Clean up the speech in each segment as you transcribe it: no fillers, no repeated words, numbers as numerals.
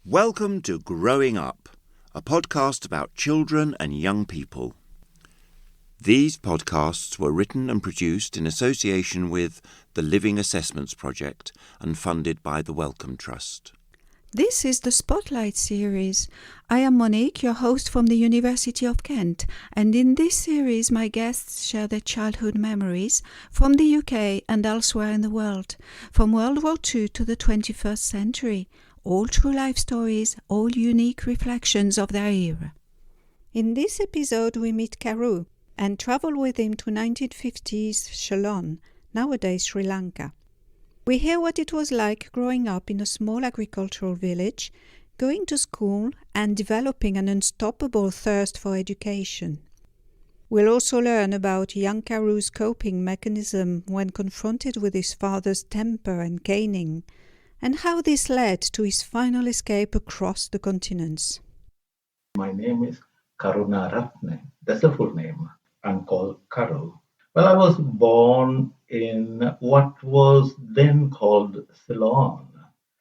Welcome to Growing Up, a podcast about children and young people. These podcasts were written and produced in association with the Living Assessments Project and funded by the Wellcome Trust. This is the Spotlight series. I am Monique, your host from the University of Kent, and in this series my guests share their childhood memories from the UK and elsewhere in the world, from World War II to the 21st century, all true life stories, all unique reflections of their era. In this episode we meet Karu and travel with him to 1950s Ceylon, nowadays Sri Lanka. We hear what it was like growing up in a small agricultural village, going to school and developing an unstoppable thirst for education. We'll also learn about young Karu's coping mechanism when confronted with his father's temper and caning, and how this led to his final escape across the continents. My name is Karunaratne. That's the full name. I'm called Karu. Well, I was born in what was then called Ceylon.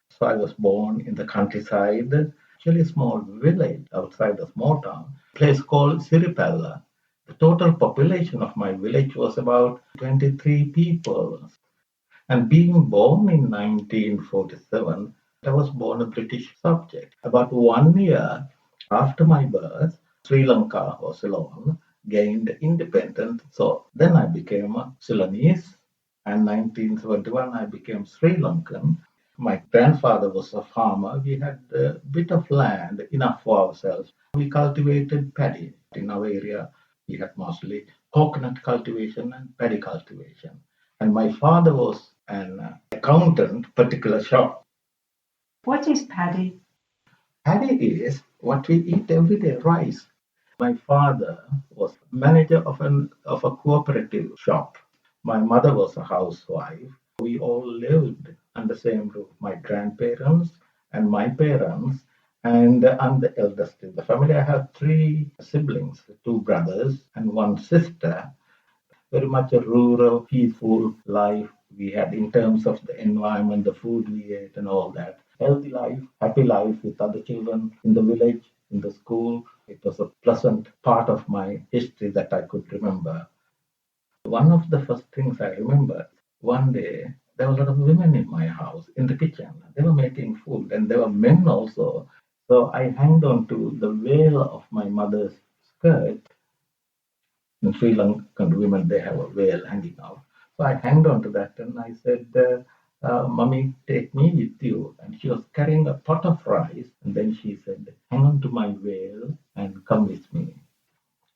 So I was born in the countryside, actually a small village outside a small town, a place called Siripella. The total population of my village was about 23 people. And being born in 1947, I was born a British subject. About 1 year after my birth, Sri Lanka or Ceylon gained independence. So then I became a Ceylonese, and 1971 I became Sri Lankan. My grandfather was a farmer. We had a bit of land, enough for ourselves. We cultivated paddy. In our area, we had mostly coconut cultivation and paddy cultivation. And my father was an accountant, particular shop. What is paddy? Paddy is what we eat every day, rice. My father was manager of a cooperative shop. My mother was a housewife. We all lived under the same roof. My grandparents and my parents, and I'm the eldest in the family. I have 3 siblings, 2 brothers and 1 sister. Very much a rural, peaceful life we had in terms of the environment, the food we ate and all that. Healthy life, happy life with other children in the village, in the school. It was a pleasant part of my history that I could remember. One of the first things I remember, one day there were a lot of women in my house, in the kitchen. They were making food and there were men also. So I hanged on to the veil of my mother's skirt. In Sri Lankan women, they have a veil hanging out. So I hanged on to that and I said, Mummy, take me with you. And she was carrying a pot of rice. And then she said, hang on to my veil and come with me.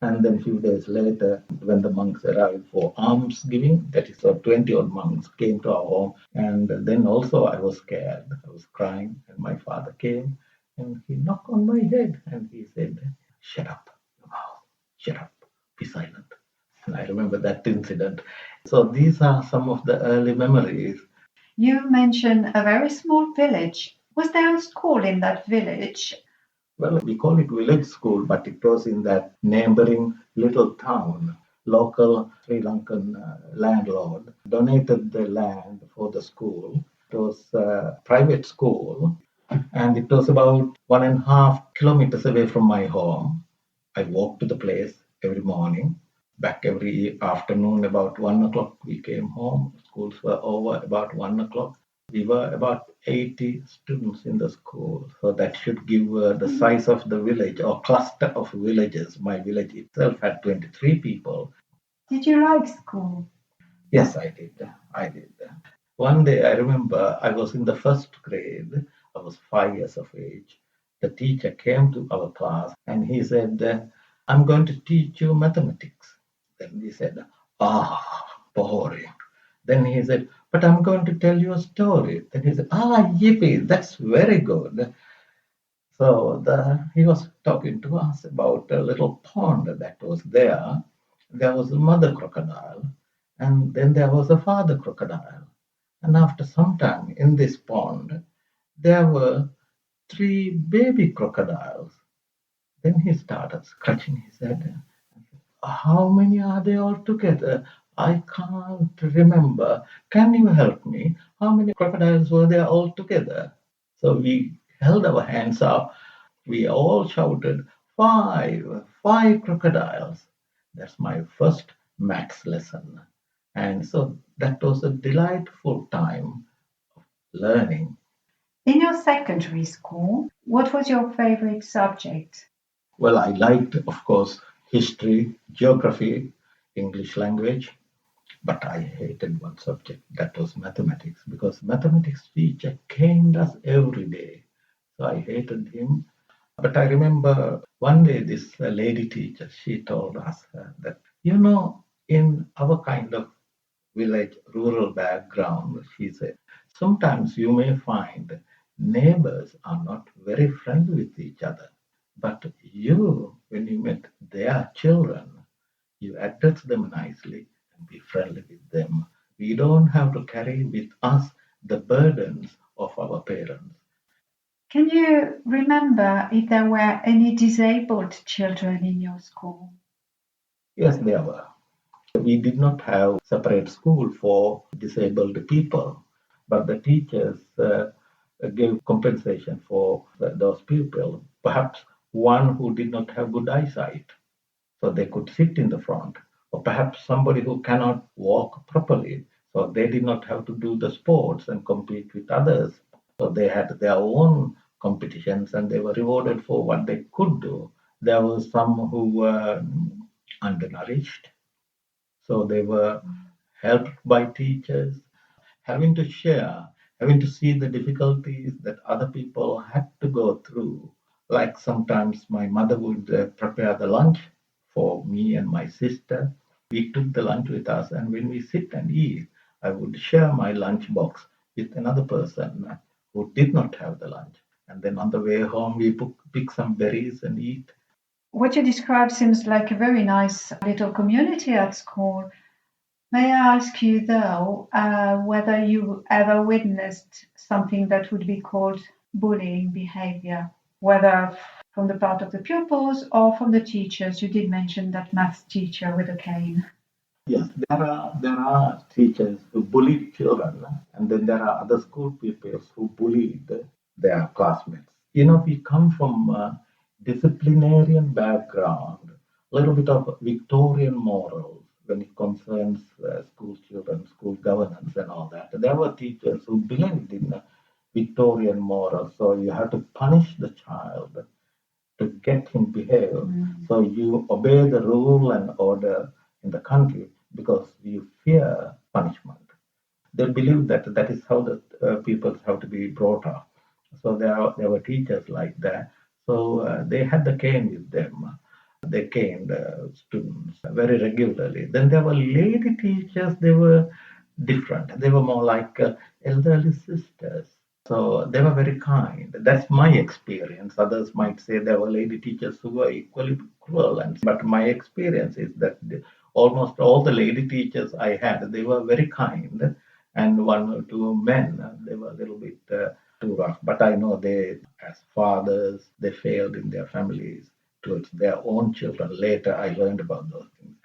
And then a few days later, when the monks arrived for almsgiving, that is, 20-odd monks came to our home. And then also I was scared. I was crying. And my father came and he knocked on my head and he said, shut up, your mouth, shut up. Be silent. And I remember that incident. So these are some of the early memories. You mentioned a very small village. Was there a school in that village? Well, we call it village school, but it was in that neighboring little town. Local Sri Lankan landlord donated the land for the school. It was a private school, and it was about 1.5 kilometers away from my home. I walked to the place every morning. Back every afternoon about 1 o'clock we came home. Schools were over about 1 o'clock. We were about 80 students in the school. So that should give the size of the village or cluster of villages. My village itself had 23 people. Did you like school? Yes, I did. One day I remember I was in the first grade. I was 5 years of age. The teacher came to our class and he said, I'm going to teach you mathematics. Then we said, boring. Then he said, but I'm going to tell you a story. Then he said, yippee, that's very good. So he was talking to us about a little pond that was there. There was a mother crocodile, and then there was a father crocodile. And after some time in this pond, there were 3 baby crocodiles. Then he started scratching his head. How many are they all together? I can't remember. Can you help me? How many crocodiles were there all together? So we held our hands up. We all shouted, five crocodiles. That's my first maths lesson. And so that was a delightful time learning. In your secondary school, what was your favorite subject? Well, I liked, of course, history, geography, English language, but I hated one subject, that was mathematics, because mathematics teacher caned us every day. So I hated him. But I remember one day this lady teacher, she told us that, in our kind of village, rural background, she said, sometimes you may find neighbors are not very friendly with each other. But you, when you met their children, you address them nicely and be friendly with them. We don't have to carry with us the burdens of our parents. Can you remember if there were any disabled children in your school? Yes, there were. We did not have separate school for disabled people, but the teachers gave compensation for those people. Perhaps one who did not have good eyesight, so they could sit in the front, or perhaps somebody who cannot walk properly, so they did not have to do the sports and compete with others. So they had their own competitions and they were rewarded for what they could do. There were some who were undernourished, so they were helped by teachers, having to share, having to see the difficulties that other people had to go through. Like sometimes my mother would prepare the lunch for me and my sister. We took the lunch with us, and when we sit and eat, I would share my lunch box with another person who did not have the lunch. And then on the way home, we pick some berries and eat. What you describe seems like a very nice little community at school. May I ask you, though, whether you ever witnessed something that would be called bullying behavior, whether from the part of the pupils or from the teachers? You did mention that maths teacher with a cane. Yes, there are teachers who bullied children, and then there are other school pupils who bullied their classmates. We come from a disciplinarian background, a little bit of Victorian morals when it concerns school children, school governance, and all that. There were teachers who believed in Victorian morals, so you have to punish the child to get him behave. So you obey the rule and order in the country because you fear punishment. They believe that that is how the people have to be brought up. So there were teachers like that. So they had the cane with them. They caned students very regularly. Then there were lady teachers. They were different. They were more like elderly sisters. So they were very kind. That's my experience. Others might say there were lady teachers who were equally cruel, but my experience is that almost all the lady teachers I had, they were very kind, and one or two men, they were a little bit too rough. But I know they, as fathers, they failed in their families towards their own children. Later, I learned about those things.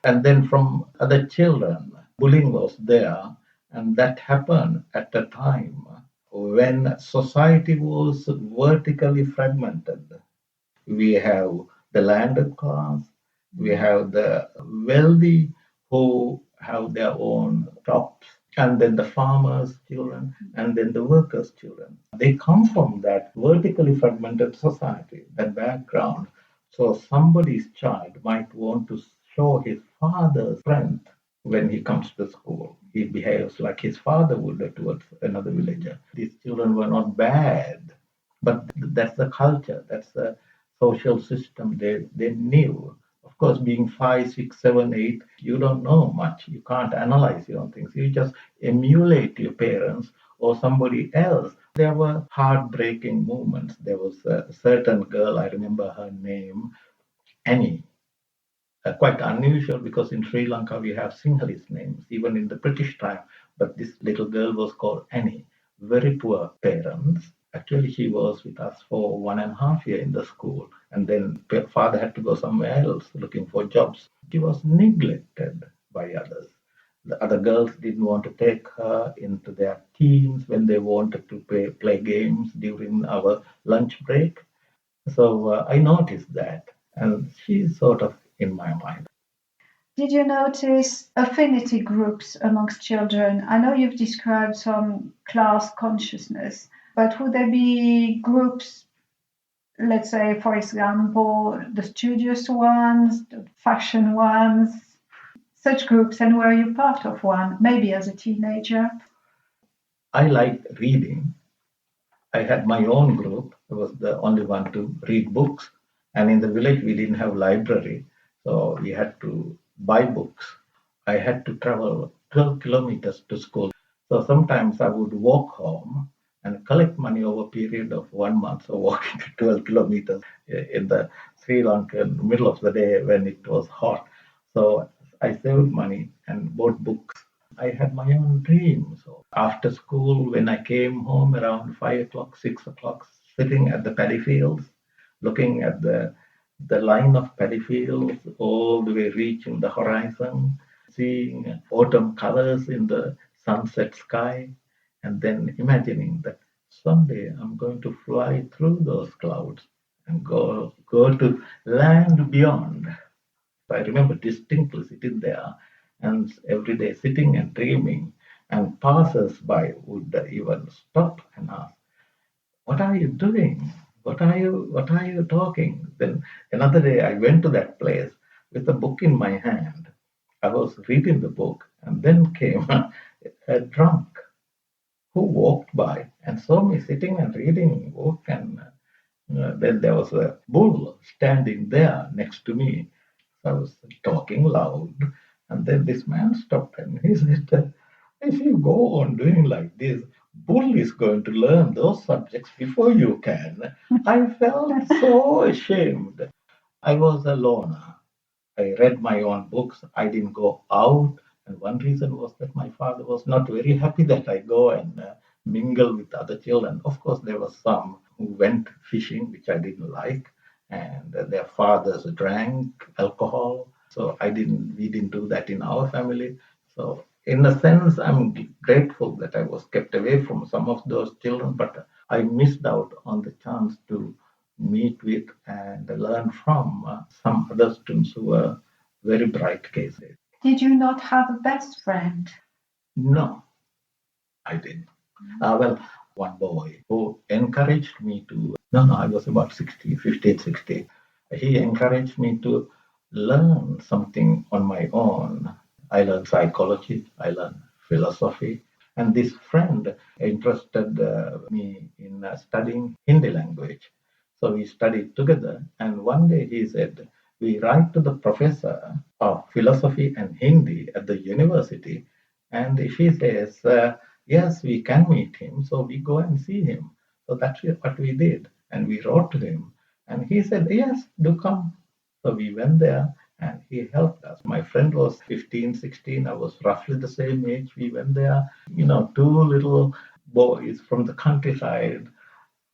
And then from other children, bullying was there, and that happened at a time when society was vertically fragmented. We have the landed class, we have the wealthy who have their own shops, and then the farmers' children, and then the workers' children. They come from that vertically fragmented society, that background. So somebody's child might want to show his father's strength when he comes to school. He behaves like his father would towards another villager. These children were not bad, but that's the culture, that's the social system they knew. Of course, being 5, 6, 7, 8, you don't know much. You can't analyze your own things. You just emulate your parents or somebody else. There were heartbreaking moments. There was a certain girl, I remember her name, Annie. Quite unusual because in Sri Lanka we have Sinhalese names, even in the British time. But this little girl was called Annie. Very poor parents. Actually, she was with us for 1.5 years in the school, and then father had to go somewhere else looking for jobs. She was neglected by others. The other girls didn't want to take her into their teams when they wanted to play games during our lunch break. So I noticed that, and she's sort of in my mind. Did you notice affinity groups amongst children? I know you've described some class consciousness, but would there be groups, let's say, for example, the studious ones, the fashion ones, such groups, and were you part of one, maybe as a teenager? I liked reading. I had my own group. I was the only one to read books. And in the village, we didn't have library. So we had to buy books. I had to travel 12 kilometers to school. So sometimes I would walk home and collect money over a period of 1 month. So walking 12 kilometers in the Sri Lankan middle of the day when it was hot. So I saved money and bought books. I had my own dream. So after school, when I came home around 5 o'clock, 6 o'clock, sitting at the paddy fields, looking at the line of paddy fields all the way reaching the horizon, seeing autumn colors in the sunset sky, and then imagining that someday I'm going to fly through those clouds and go to land beyond. I remember distinctly sitting there and every day sitting and dreaming, and passers-by would even stop and ask, "What are you doing? What are you talking?" Then another day I went to that place with a book in my hand. I was reading the book, and then came a drunk who walked by and saw me sitting and reading a book, and then there was a bull standing there next to me. I was talking loud, and then this man stopped and he said, "If you go on doing like this, Bull is going to learn those subjects before you can." I felt so ashamed. I was a loner. I read my own books. I didn't go out. And one reason was that my father was not very happy that I go and mingle with other children. Of course, there were some who went fishing, which I didn't like, and their fathers drank alcohol. So we didn't do that in our family. So in a sense, I'm grateful that I was kept away from some of those children, but I missed out on the chance to meet with and learn from some other students who were very bright cases. Did you not have a best friend? No, I didn't. Well, one boy who encouraged me to, no, I was about 60, 15, 16. He encouraged me to learn something on my own. I learned psychology, I learned philosophy, and this friend interested me in studying Hindi language. So we studied together, and one day he said, "We write to the professor of philosophy and Hindi at the university," and she says, "Yes, we can meet him, so we go and see him." So that's what we did, and we wrote to him, and he said, "Yes, do come." So we went there, and he helped us. My friend was 15, 16. I was roughly the same age. We went there, two little boys from the countryside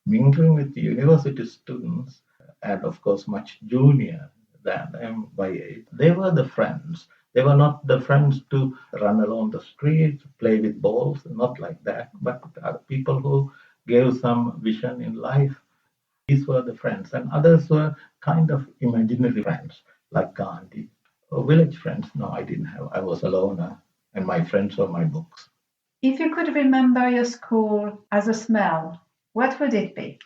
mingling with the university students, and of course much junior than them by age. They were the friends. They were not the friends to run along the streets, play with balls, not like that, but people who gave some vision in life. These were the friends, and others were kind of imaginary friends, like Gandhi. Village friends, no, I didn't have. I was a loner, and my friends were my books. If you could remember your school as a smell, what would it be?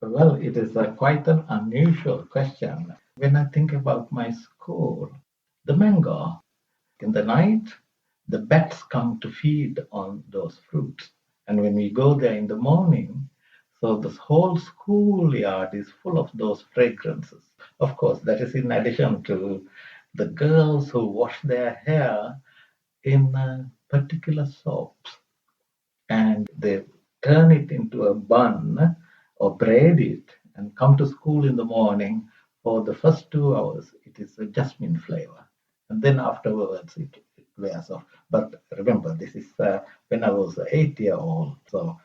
Well, it is quite an unusual question. When I think about my school, the mango, in the night, the bats come to feed on those fruits. And when we go there in the morning, so this whole schoolyard is full of those fragrances. Of course, that is in addition to the girls who wash their hair in particular soaps, and they turn it into a bun or braid it and come to school in the morning. For the first 2 hours, it is a jasmine flavor. And then afterwards, it wears off. But remember, this is when I was 8 year old. So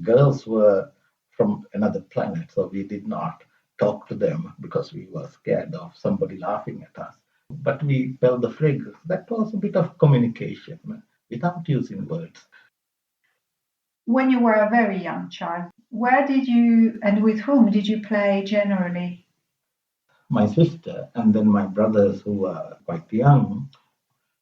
girls were from another planet. So we did not talk to them because we were scared of somebody laughing at us. but we felt the fragrance. That was a bit of communication without using words. When you were a very young child, where did you and with whom did you play generally? My sister and then my brothers who were quite young.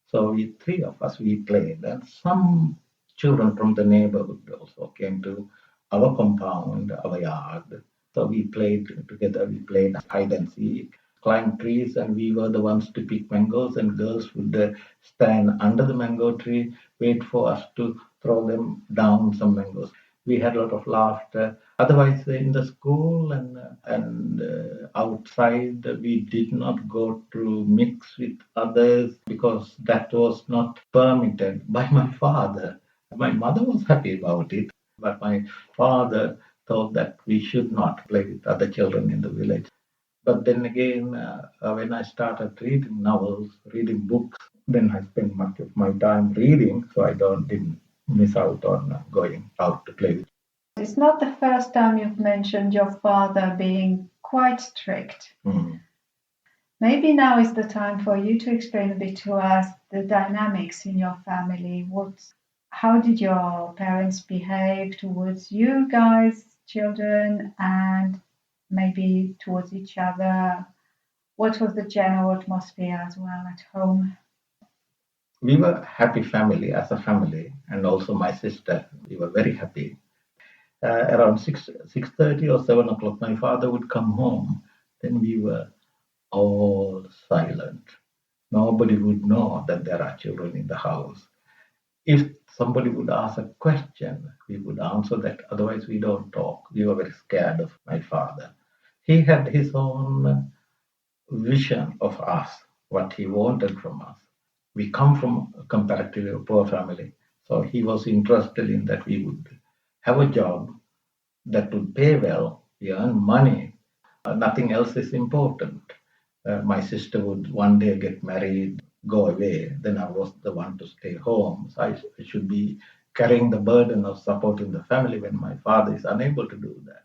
So we three of us we played, and some children from the neighborhood also came to our compound, our yard. So we played together. We played hide and seek, climbed trees, and we were the ones to pick mangoes. And girls would stand under the mango tree, wait for us to throw them down some mangoes. We had a lot of laughter. Otherwise, in the school and outside, we did not go to mix with others because that was not permitted by my father. My mother was happy about it, but my father thought that we should not play with other children in the village. But then again, when I started reading novels, reading books, then I spent much of my time reading, so I didn't miss out on going out to play. It's not the first time you've mentioned your father being quite strict. Mm. Maybe now is the time for you to explain a bit to us the dynamics in your family. How did your parents behave towards you guys, children, and maybe towards each other? What was the general atmosphere as well at home? We were a happy family as a family, and also my sister. We were very happy. Around 6:30 or 7 o'clock, my father would come home. Then we were all silent. Nobody would know that there are children in the house. If somebody would ask a question, we would answer that. Otherwise, we don't talk. We were very scared of my father. He had his own vision of us, what he wanted from us. We come from a comparatively poor family, so he was interested in that we would have a job that would pay well, we earn money. Nothing else is important. My sister would one day get married, go away. Then I was the one to stay home. So I should be carrying the burden of supporting the family when my father is unable to do that.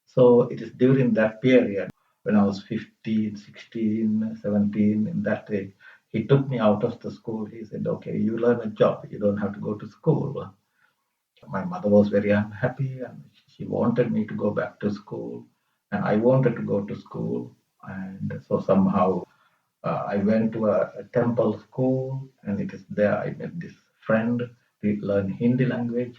So it is during that period when I was 15, 16, 17, in that age, he took me out of the school. He said, okay, you learn a job. You don't have to go to school. My mother was very unhappy and she wanted me to go back to school. And I wanted to go to school. And so somehow I went to a temple school, and it is there I met this friend. We learned Hindi language.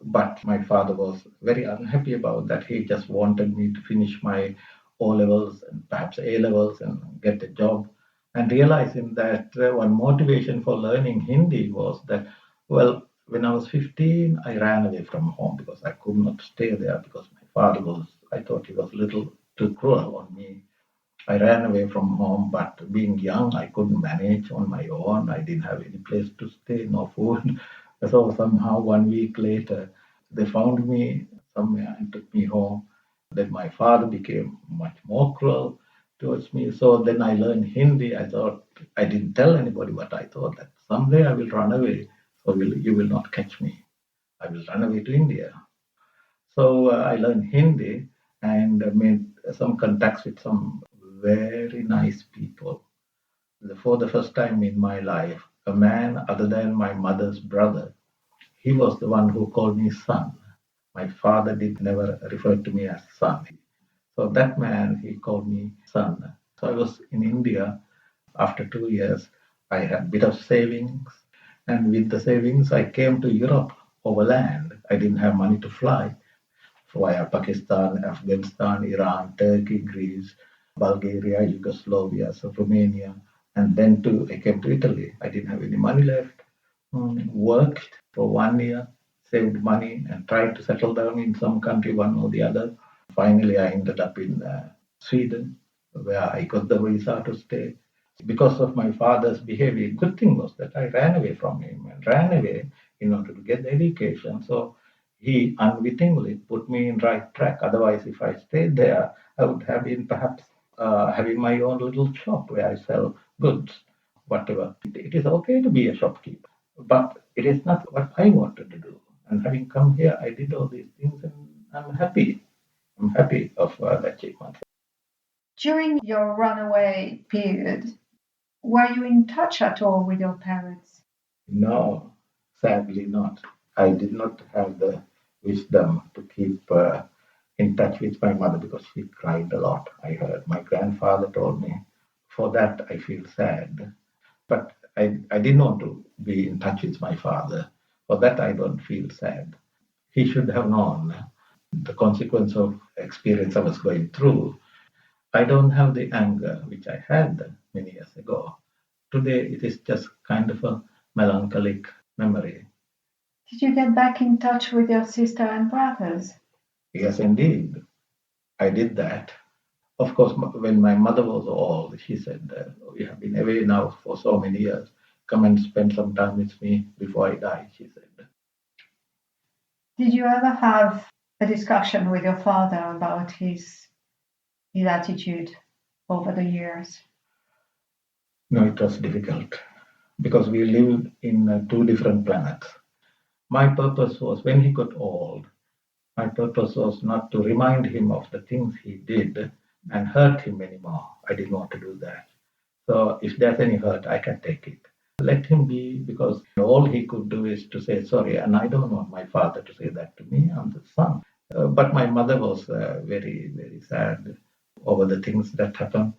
But my father was very unhappy about that. He just wanted me to finish my O levels and perhaps A levels and get a job. And realizing that one motivation for learning Hindi was that, well, when I was 15, I ran away from home because I could not stay there because my father I thought he was a little too cruel on me. I ran away from home, but being young, I couldn't manage on my own. I didn't have any place to stay, no food. So somehow 1 week later, they found me somewhere and took me home. Then my father became much more cruel towards me. So then I learned Hindi. I thought, I didn't tell anybody, but I thought that someday I will run away. So you will not catch me. I will run away to India. So I learned Hindi and made some contacts with some very nice people. For the first time in my life, a man other than my mother's brother, he was the one who called me son. My father did never refer to me as son. So that man, he called me son. So I was in India. After 2 years, I had a bit of savings. And with the savings, I came to Europe overland. I didn't have money to fly via Pakistan, Afghanistan, Iran, Turkey, Greece, Bulgaria, Yugoslavia, so Romania, and then I came to Italy. I didn't have any money left. Worked for 1 year, saved money, and tried to settle down in some country, one or the other. Finally, I ended up in Sweden, where I got the visa to stay. Because of my father's behavior, good thing was that I ran away from him and ran away in order to get the education. So he unwittingly put me in right track. Otherwise, if I stayed there, I would have been perhaps having my own little shop where I sell goods, whatever. It is okay to be a shopkeeper, but it is not what I wanted to do. And having come here, I did all these things, and I'm happy. I'm happy of the achievement. During your runaway period, Were you in touch at all with your parents? No, sadly not. I did not have the wisdom to keep in touch with my mother because she cried a lot. I heard my grandfather told me. For that, I feel sad. But I didn't want to be in touch with my father. For that, I don't feel sad. He should have known the consequence of experience I was going through. I don't have the anger which I had many years ago. Today, it is just kind of a melancholic memory. Did you get back in touch with your sister and brothers? Yes, indeed, I did that. Of course, when my mother was old, she said, "We have been away now for so many years. Come and spend some time with me before I die," she said. Did you ever have a discussion with your father about his attitude over the years? No, it was difficult because we lived in two different planets. My purpose was, when he got old, my purpose was not to remind him of the things he did and hurt him anymore. I didn't want to do that. So if there's any hurt, I can take it. Let him be, because all he could do is to say sorry. And I don't want my father to say that to me. I'm the son. But my mother was very, very sad over the things that happened.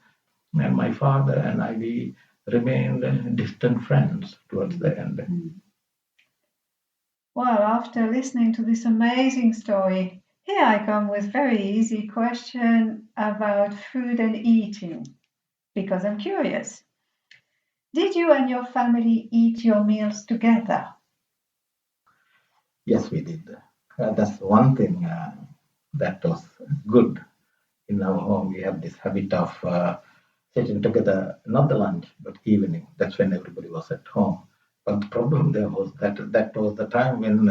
And my father and I, we remained distant friends towards the end. Well, after listening to this amazing story, here I come with very easy question about food and eating, because I'm curious. Did you and your family eat your meals together? Yes, we did. That's one thing that was good in our home. We have this habit of sitting together, not the lunch, but evening. That's when everybody was at home. But the problem there was that was the time when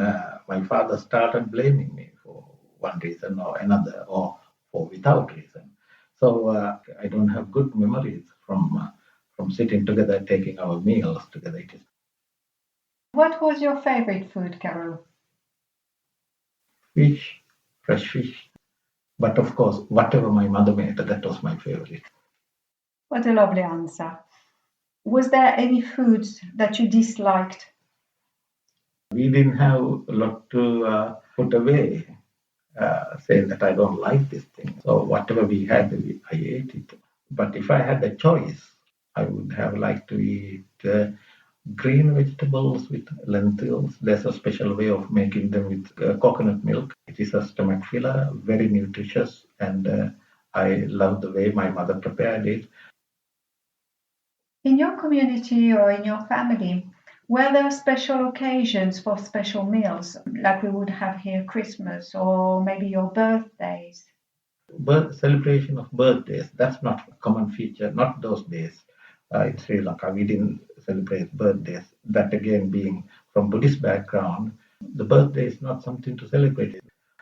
my father started blaming me for one reason or another, or for without reason. So I don't have good memories from sitting together, taking our meals together. It is What was your favorite food, Karu? fish, fresh fish. But of course, whatever my mother made, that was my favorite. What a lovely answer. Was there any foods that you disliked? We didn't have a lot to put away, saying that I don't like this thing. So whatever we had, I ate it. But if I had a choice, I would have liked to eat green vegetables with lentils. There's a special way of making them with coconut milk. It is a stomach filler, very nutritious, and I love the way my mother prepared it. In your community or in your family, were there special occasions for special meals, like we would have here Christmas or maybe your birthdays? Celebration of birthdays, that's not a common feature, not those days. In Sri Lanka, we didn't celebrate birthdays. That again, being from Buddhist background, the birthday is not something to celebrate.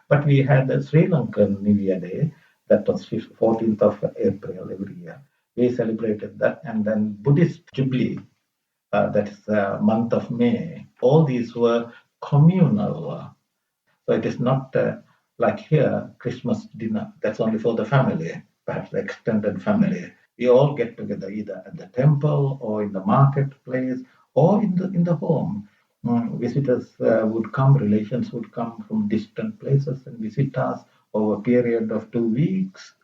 But we had the Sri Lankan New Year Day, that was 14th of April every year. We celebrated that, and then Buddhist Jubilee, that is the month of May. All these were communal. So it is not like here, Christmas dinner, that's only for the family, perhaps the extended family. We all get together either at the temple or in the marketplace or in the home. Visitors would come, relations would come from distant places and visit us over a period of 2 weeks.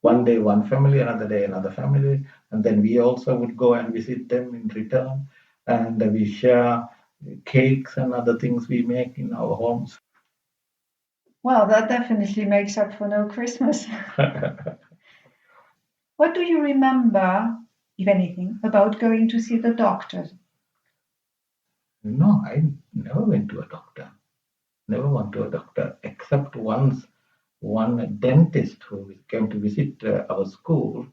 One day, one family, another day, another family. And then we also would go and visit them in return. And we share cakes and other things we make in our homes. Well, that definitely makes up for no Christmas. What do you remember, if anything, about going to see the doctor? No, I never went to a doctor. Never went to a doctor, except once one dentist who came to visit our school.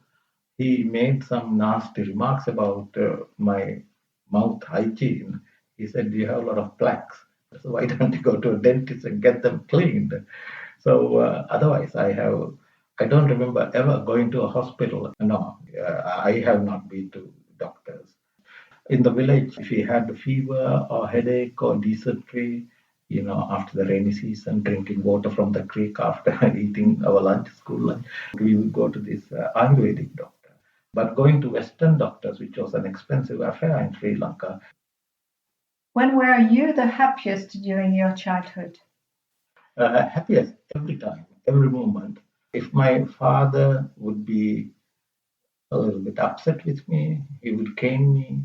He made some nasty remarks about my mouth hygiene. He said, "You have a lot of plaques. So why don't you go to a dentist and get them cleaned?" So otherwise, I don't remember ever going to a hospital. No, I have not been to doctors. In the village, if we had a fever or headache or dysentery, after the rainy season, drinking water from the creek after eating our lunch, school lunch, we would go to this Ayurvedic doctor. But going to Western doctors, which was an expensive affair in Sri Lanka. When were you the happiest during your childhood? Happiest every time, every moment. If my father would be a little bit upset with me, he would cane me,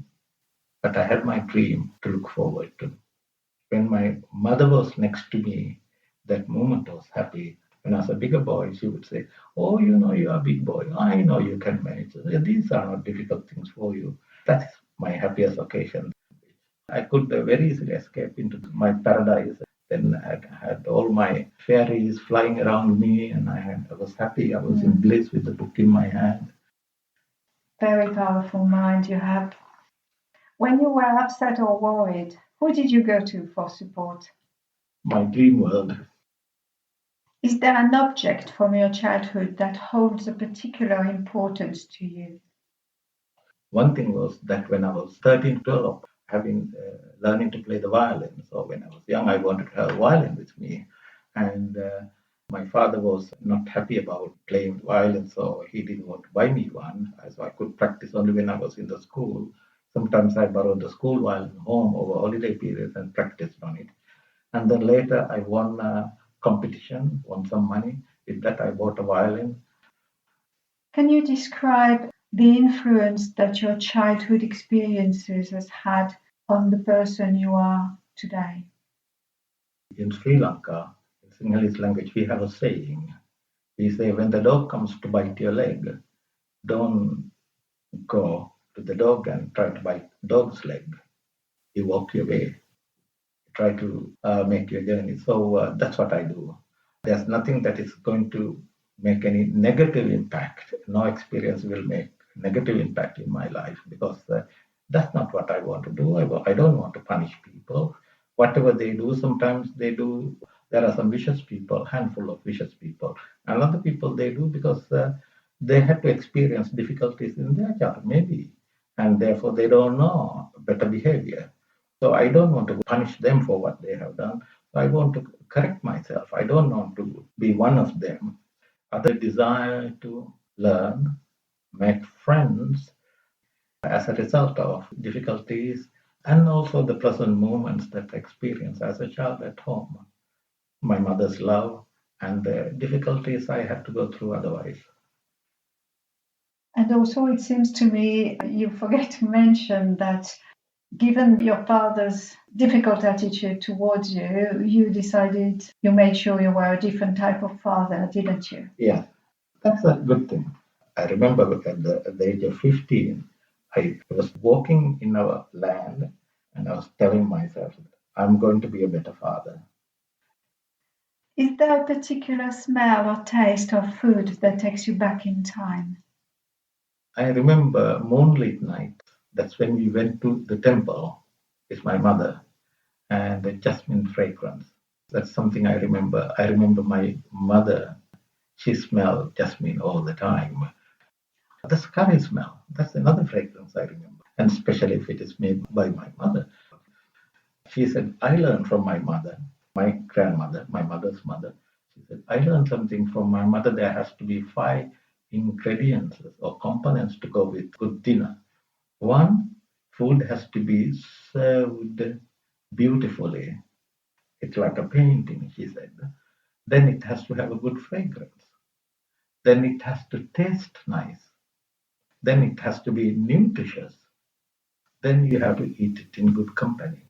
but I had my dream to look forward to. When my mother was next to me, that moment was happy. When I was a bigger boy, she would say, "Oh, you know, you are a big boy. I know you can manage. These are not difficult things for you." That's my happiest occasion. I could very easily escape into my paradise. Then I had all my fairies flying around me, and I was happy. I was in bliss with the book in my hand. Very powerful mind you have. When you were upset or worried, who did you go to for support? My dream world. Is there an object from your childhood that holds a particular importance to you? One thing was that when I was 13, 12, having learning to play the violin. So when I was young, I wanted to have a violin with me. And my father was not happy about playing the violin, so he didn't want to buy me one. So I could practice only when I was in the school. Sometimes I borrowed the school violin home over holiday periods and practiced on it. And then later I won a competition, won some money. With that, I bought a violin. Can you describe the influence that your childhood experiences has had on the person you are today? In Sri Lanka, in Sinhalese language, we have a saying. We say, when the dog comes to bite your leg, don't go to the dog and try to bite dog's leg. You walk your way, try to make your journey. So that's what I do. There's nothing that is going to make any negative impact. No experience will make negative impact in my life because that's not what I want to do. I don't want to punish people. Whatever they do, sometimes they do. There are some vicious people, handful of vicious people. And other people they do because they had to experience difficulties in their childhood, maybe. And therefore they don't know better behavior. So I don't want to punish them for what they have done. I want to correct myself. I don't want to be one of them. Other desire to learn, make friends as a result of difficulties and also the pleasant moments that I experienced as a child at home. My mother's love and the difficulties I had to go through otherwise. And also, it seems to me you forget to mention that given your father's difficult attitude towards you, you made sure you were a different type of father, didn't you? Yeah, that's a good thing. I remember at the age of 15, I was walking in our land and I was telling myself, I'm going to be a better father. Is there a particular smell or taste of food that takes you back in time? I remember moonlit night. That's when we went to the temple with my mother and the jasmine fragrance. That's something I remember. I remember my mother, she smelled jasmine all the time. The curry smell, that's another fragrance I remember. And especially if it is made by my mother. She said, I learned from my mother, my grandmother, my mother's mother. She said, I learned something from my mother. There has to be 5 ingredients or components to go with good dinner. One, food has to be served beautifully. It's like a painting, she said. Then it has to have a good fragrance. Then it has to taste nice. Then it has to be nutritious. Then you have to eat it in good company.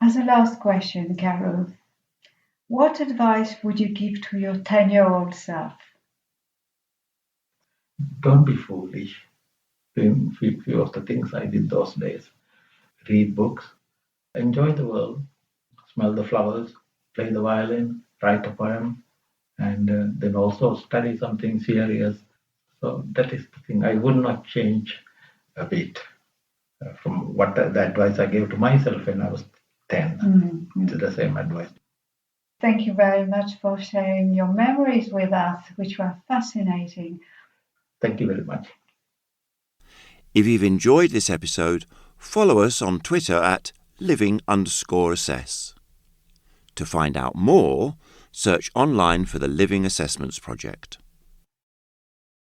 As a last question, Karu, what advice would you give to your 10-year-old self? Don't be foolish. Doing few of the things I did those days. Read books, enjoy the world, smell the flowers, play the violin, write a poem, and then also study something serious. So that is the thing. I would not change a bit from what the advice I gave to myself when I was 10. Mm-hmm. It's the same advice. Thank you very much for sharing your memories with us, which were fascinating. Thank you very much. If you've enjoyed this episode, follow us on Twitter at living_assess. To find out more, search online for the Living Assessments Project.